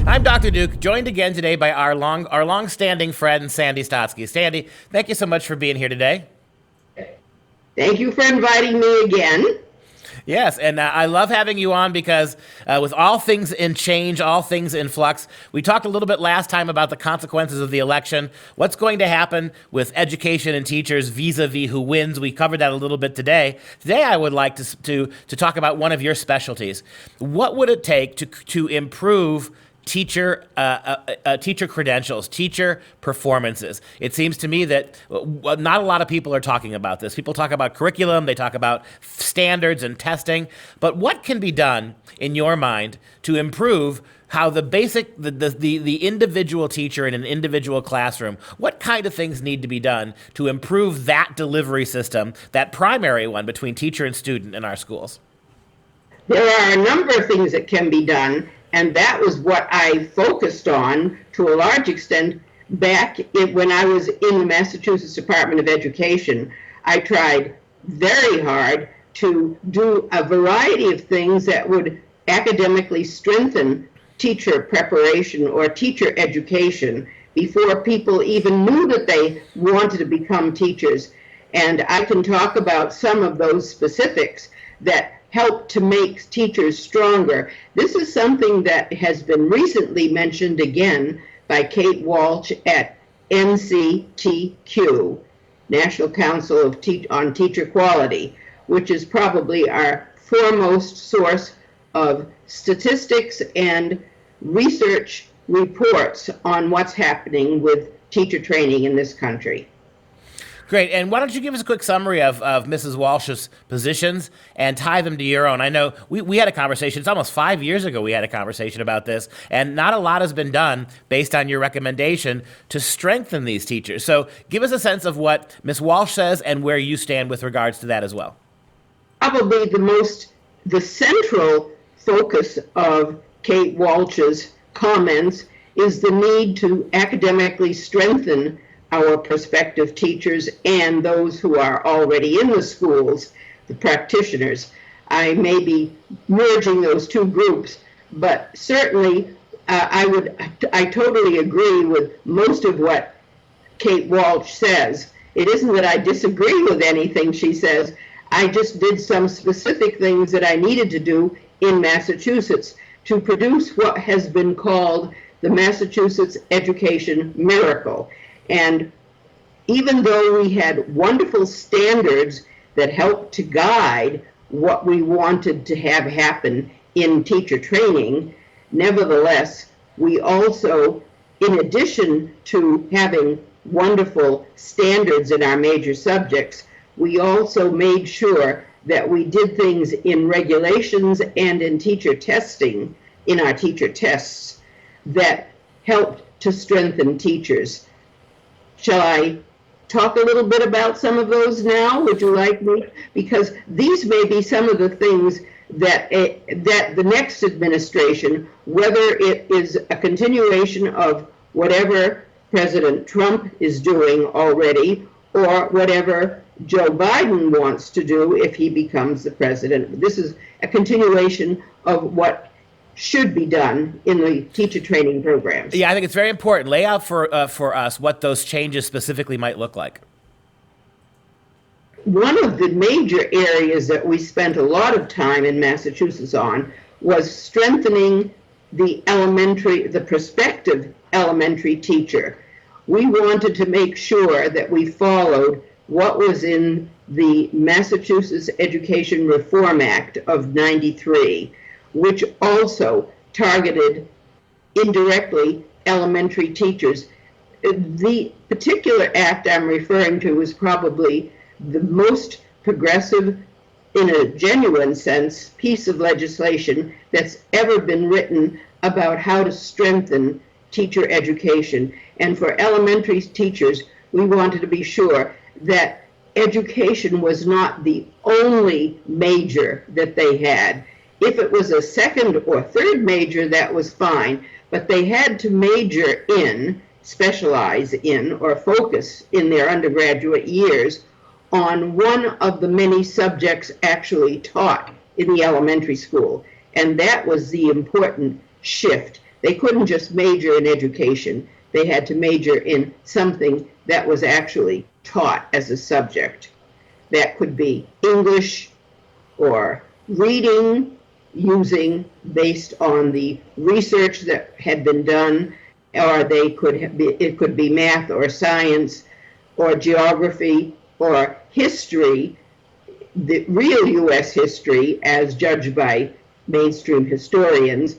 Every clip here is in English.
I'm Dr. Duke, joined again today by our long-standing friend, Sandy Stotsky. Sandy, thank you so much for being here today. Thank you for inviting me again. Yes, and I love having you on because with all things in change, all things in flux, we talked a little bit last time about the consequences of the election, what's going to happen with education and teachers vis-a-vis who wins. We covered that a little bit today. Today, I would like to talk about one of your specialties. What would it take to improve teacher credentials, teacher performances? It seems to me that not a lot of people are talking about this. People talk about curriculum, they talk about standards and testing, but what can be done in your mind to improve how the individual teacher in an individual classroom, what kind of things need to be done to improve that delivery system, that primary one between teacher and student in our schools? There are a number of things that can be done, and that was what I focused on to a large extent when I was in the Massachusetts Department of Education. I tried very hard to do a variety of things that would academically strengthen teacher preparation or teacher education before people even knew that they wanted to become teachers. And I can talk about some of those specifics that help to make teachers stronger. This is something that has been recently mentioned again by Kate Walsh at NCTQ, National Council on Teacher Quality, which is probably our foremost source of statistics and research reports on what's happening with teacher training in this country. Great. And why don't you give us a quick summary of Mrs. Walsh's positions and tie them to your own? I know we had a conversation. It's almost 5 years ago we had a conversation about this, and not a lot has been done based on your recommendation to strengthen these teachers. So give us a sense of what Ms. Walsh says and where you stand with regards to that as well. Probably the central focus of Kate Walsh's comments is the need to academically strengthen our prospective teachers and those who are already in the schools, the practitioners. I may be merging those two groups, but certainly I totally agree with most of what Kate Walsh says. It isn't that I disagree with anything she says. I just did some specific things that I needed to do in Massachusetts to produce what has been called the Massachusetts Education Miracle. And even though we had wonderful standards that helped to guide what we wanted to have happen in teacher training, nevertheless, we also, in addition to having wonderful standards in our major subjects, we also made sure that we did things in regulations and in teacher testing, in our teacher tests, that helped to strengthen teachers. Shall I talk a little bit about some of those now? Would you like me? Because these may be some of the things that the next administration, whether it is a continuation of whatever President Trump is doing already, or whatever Joe Biden wants to do if he becomes the president. This is a continuation of what should be done in the teacher training programs. Yeah, I think it's very important. Lay out for us what those changes specifically might look like. One of the major areas that we spent a lot of time in Massachusetts on was strengthening the prospective elementary teacher. We wanted to make sure that we followed what was in the Massachusetts Education Reform Act of '93, which also targeted indirectly elementary teachers. The particular act I'm referring to is probably the most progressive, in a genuine sense, piece of legislation that's ever been written about how to strengthen teacher education. And for elementary teachers, we wanted to be sure that education was not the only major that they had. If it was a second or third major, that was fine, but they had to major in, specialize in, or focus in their undergraduate years on one of the many subjects actually taught in the elementary school. And that was the important shift They couldn't just major in education. They had to major in something that was actually taught as a subject. That could be English or reading, based on the research that had been done, or it could be math or science or geography or history, the real U.S. history as judged by mainstream historians.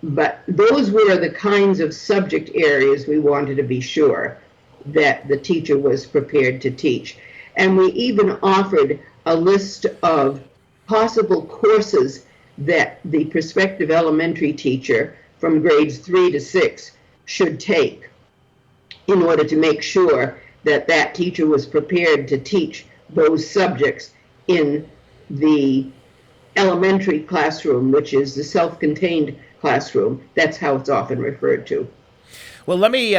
But those were the kinds of subject areas we wanted to be sure that the teacher was prepared to teach. And we even offered a list of possible courses that the prospective elementary teacher from grades 3 to 6 should take in order to make sure that that teacher was prepared to teach those subjects in the elementary classroom, which is the self-contained classroom. That's how it's often referred to. Well, let me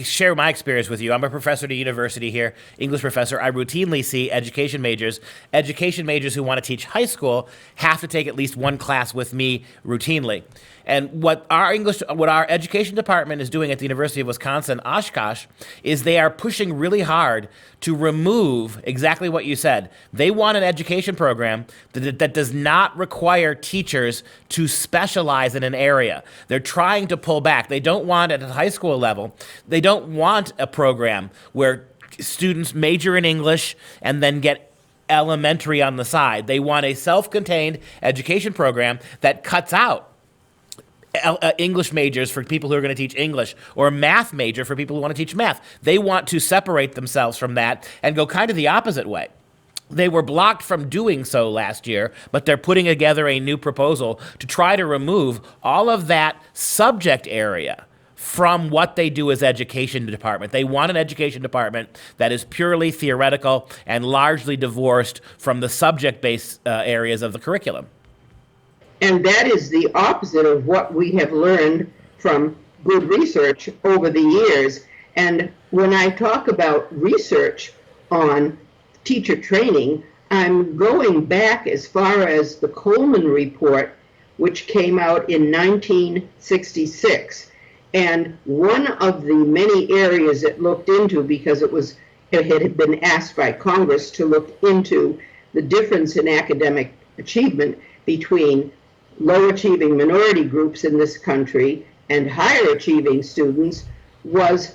share my experience with you. I'm a professor at a university here, English professor. I routinely see education majors. Education majors who want to teach high school have to take at least one class with me routinely. And what our education department is doing at the University of Wisconsin, Oshkosh, is they are pushing really hard to remove exactly what you said. They want an education program that does not require teachers to specialize in an area. They're trying to pull back. They don't want, at the high school level, they don't want a program where students major in English and then get elementary on the side. They want a self-contained education program that cuts out English majors for people who are going to teach English, or math major for people who want to teach math. They want to separate themselves from that and go kind of the opposite way. They were blocked from doing so last year, but they're putting together a new proposal to try to remove all of that subject area from what they do as education department. They want an education department that is purely theoretical and largely divorced from the subject-based areas of the curriculum. And that is the opposite of what we have learned from good research over the years. And when I talk about research on teacher training, I'm going back as far as the Coleman report, which came out in 1966. And one of the many areas it looked into, because it had been asked by Congress to look into the difference in academic achievement between low achieving minority groups in this country and higher achieving students, was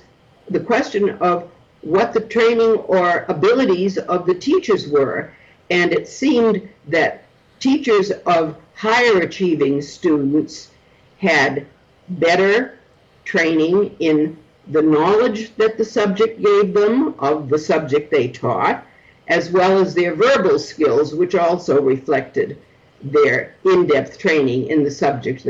the question of what the training or abilities of the teachers were. And it seemed that teachers of higher achieving students had better training in the knowledge that the subject gave them of the subject they taught, as well as their verbal skills, which also reflected their in-depth training in the subject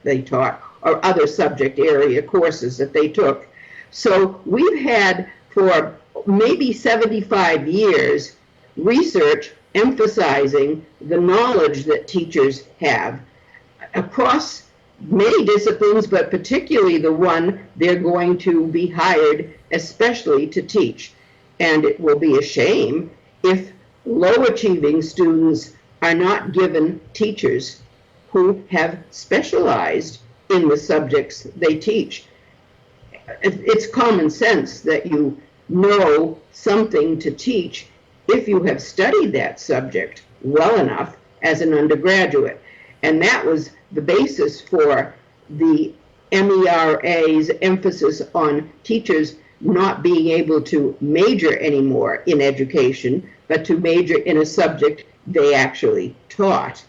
they taught, or other subject area courses that they took. So we've had, for maybe 75 years, research emphasizing the knowledge that teachers have across many disciplines, but particularly the one they're going to be hired especially to teach. And it will be a shame if low achieving students are not given teachers who have specialized in the subjects they teach. It's common sense that you know something to teach if you have studied that subject well enough as an undergraduate. And that was the basis for the MERA's emphasis on teachers not being able to major anymore in education, but to major in a subject they actually taught.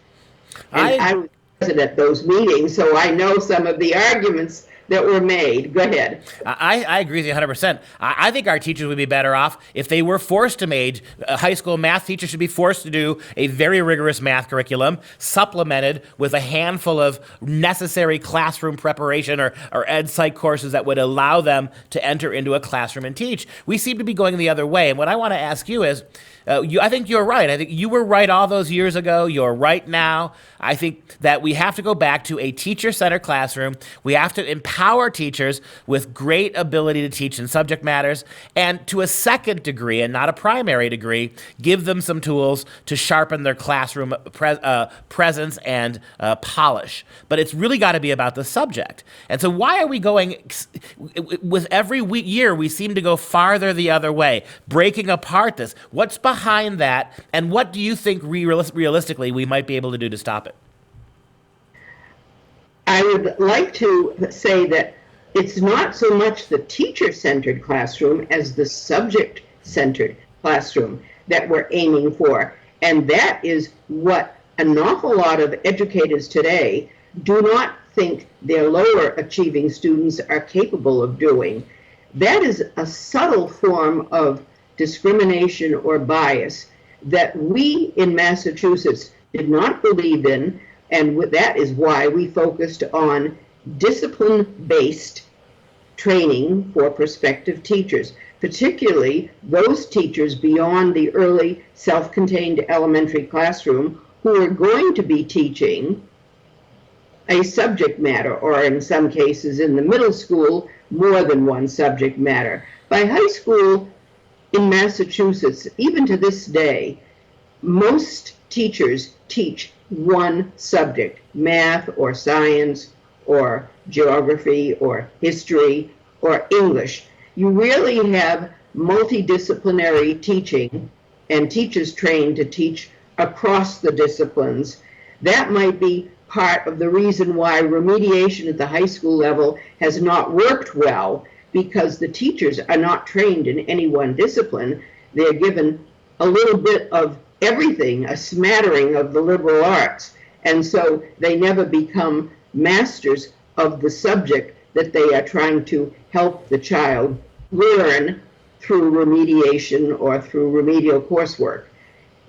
And I was present at those meetings, so I know some of the arguments that were made. Go ahead. I agree with you 100%. I think our teachers would be better off if they were forced to major. High school math teachers should be forced to do a very rigorous math curriculum, supplemented with a handful of necessary classroom preparation or ed psych courses that would allow them to enter into a classroom and teach. We seem to be going the other way. And what I want to ask you is, I think you're right. I think you were right all those years ago. You're right now. I think that we have to go back to a teacher-centered classroom. We have to empower empower teachers with great ability to teach in subject matters, and to a second degree, and not a primary degree, give them some tools to sharpen their classroom presence and polish. But it's really got to be about the subject. And so why are we going, with every year, we seem to go farther the other way, breaking apart this? What's behind that, and what do you think realistically we might be able to do to stop it? I would like to say that it's not so much the teacher-centered classroom as the subject-centered classroom that we're aiming for. And that is what an awful lot of educators today do not think their lower achieving students are capable of doing. That is a subtle form of discrimination or bias that we in Massachusetts did not believe in, and that is why we focused on discipline-based training for prospective teachers, particularly those teachers beyond the early self-contained elementary classroom who are going to be teaching a subject matter, or in some cases in the middle school, more than one subject matter. By high school in Massachusetts, even to this day, most teachers teach one subject, math or science or geography or history or English. You really have multidisciplinary teaching and teachers trained to teach across the disciplines. That might be part of the reason why remediation at the high school level has not worked well, because the teachers are not trained in any one discipline. They're given a little bit of everything, a smattering of the liberal arts, and so they never become masters of the subject that they are trying to help the child learn through remediation or through remedial coursework.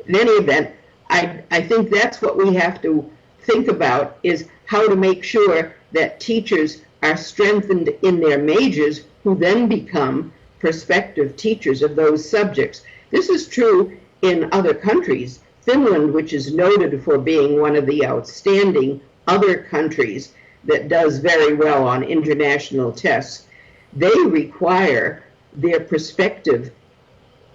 In any event, I think that's what we have to think about, is how to make sure that teachers are strengthened in their majors who then become prospective teachers of those subjects. This is true in other countries. Finland, which is noted for being one of the outstanding other countries that does very well on international tests, they require their prospective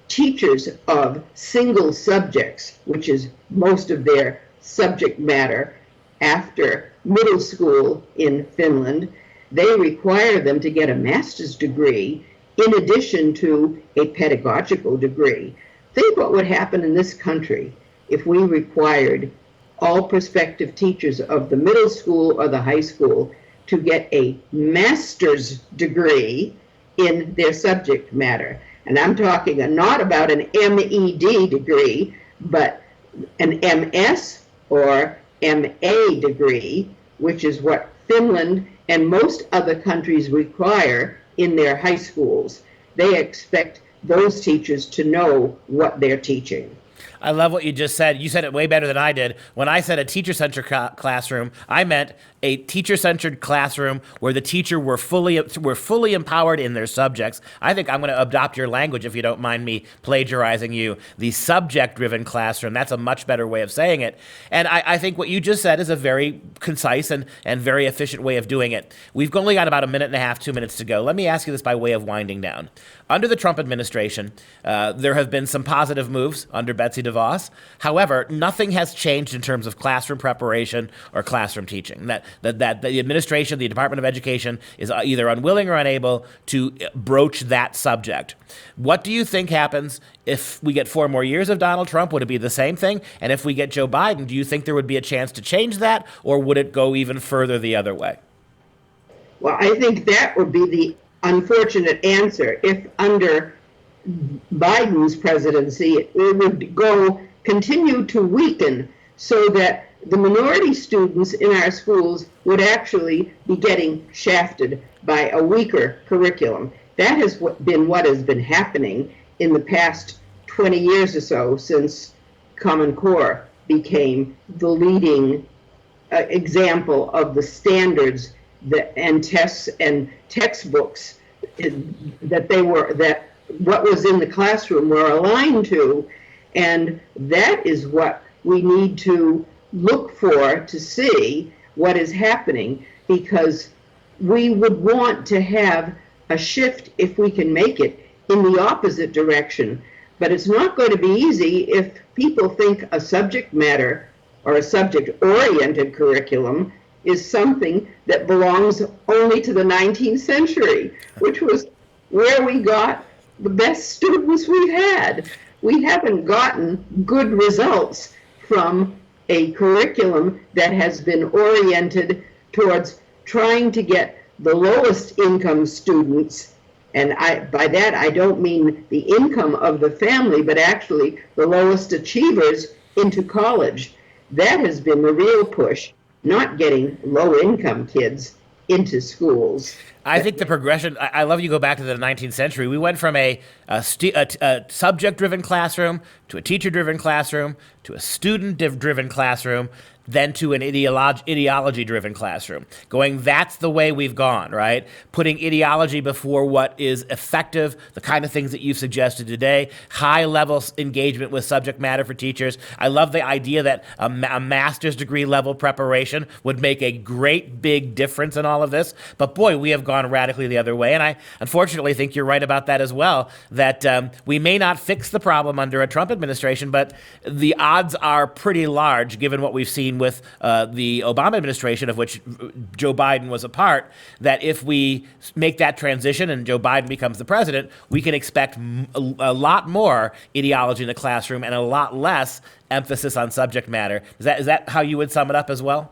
teachers of single subjects, which is most of their subject matter after middle school in Finland. They require them to get a master's degree in addition to a pedagogical degree. Think what would happen in this country if we required all prospective teachers of the middle school or the high school to get a master's degree in their subject matter. And I'm talking not about an MED degree, but an MS or MA degree, which is what Finland and most other countries require in their high schools. They expect those teachers to know what they're teaching. I love what you just said. You said it way better than I did. When I said a teacher-centered classroom, I meant a teacher-centered classroom where the teacher were fully empowered in their subjects. I think I'm going to adopt your language, if you don't mind me plagiarizing you. The subject-driven classroom, that's a much better way of saying it. And I think what you just said is a very concise and very efficient way of doing it. We've only got about a minute and a half, 2 minutes to go. Let me ask you this by way of winding down. Under the Trump administration, there have been some positive moves under Betsy DeVos. However, nothing has changed in terms of classroom preparation or classroom teaching. That the administration, the Department of Education, is either unwilling or unable to broach that subject. What do you think happens if we get 4 more years of Donald Trump? Would it be the same thing? And if we get Joe Biden, do you think there would be a chance to change that, or would it go even further the other way? Well, I think that would be the unfortunate answer. If under Biden's presidency, it would continue to weaken so that the minority students in our schools would actually be getting shafted by a weaker curriculum. That has been what has been happening in the past 20 years or so, since Common Core became the leading example of the standards and tests and textbooks that what was in the classroom were aligned to. And that is what we need to look for to see what is happening, because we would want to have a shift, if we can make it, in the opposite direction. But it's not going to be easy if people think a subject matter or a subject-oriented curriculum is something that belongs only to the 19th century, which was where we got the best students we've had. We haven't gotten good results from a curriculum that has been oriented towards trying to get the lowest income students, and by that I don't mean the income of the family, but actually the lowest achievers into college. That has been the real push, not getting low-income kids into schools. I think the progression, I love you go back to the 19th century. We went from a subject-driven classroom to a teacher-driven classroom to a student-driven classroom, then to an ideology-driven classroom. That's the way we've gone, right? Putting ideology before what is effective, the kind of things that you've suggested today, high-level engagement with subject matter for teachers. I love the idea that a master's degree level preparation would make a great big difference in all of this. But boy, we have gone radically the other way. And I unfortunately think you're right about that as well, that we may not fix the problem under a Trump administration, but the odds are pretty large, given what we've seen with the Obama administration, of which Joe Biden was a part, that if we make that transition and Joe Biden becomes the president, we can expect a lot more ideology in the classroom and a lot less emphasis on subject matter. Is that how you would sum it up as well?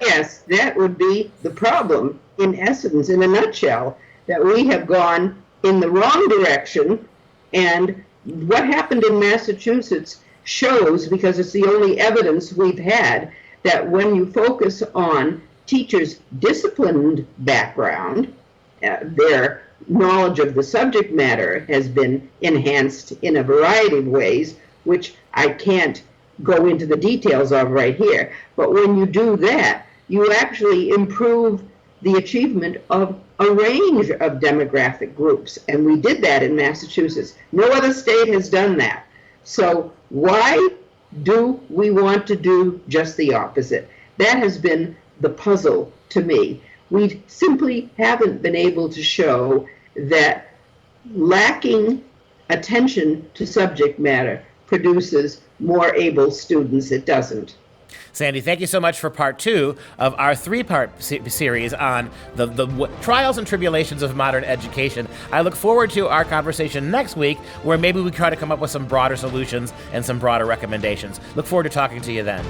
Yes, that would be the problem, in essence, in a nutshell, that we have gone in the wrong direction. And what happened in Massachusetts shows, because it's the only evidence we've had, that when you focus on teachers' disciplined background, their knowledge of the subject matter has been enhanced in a variety of ways, which I can't go into the details of right here. But when you do that, you actually improve the achievement of a range of demographic groups. And we did that in Massachusetts. No other state has done that. So why do we want to do just the opposite? That has been the puzzle to me. We simply haven't been able to show that lacking attention to subject matter produces more able students. It doesn't. Sandy, thank you so much for part 2 of our 3-part series on the trials and tribulations of modern education. I look forward to our conversation next week, where maybe we try to come up with some broader solutions and some broader recommendations. Look forward to talking to you then.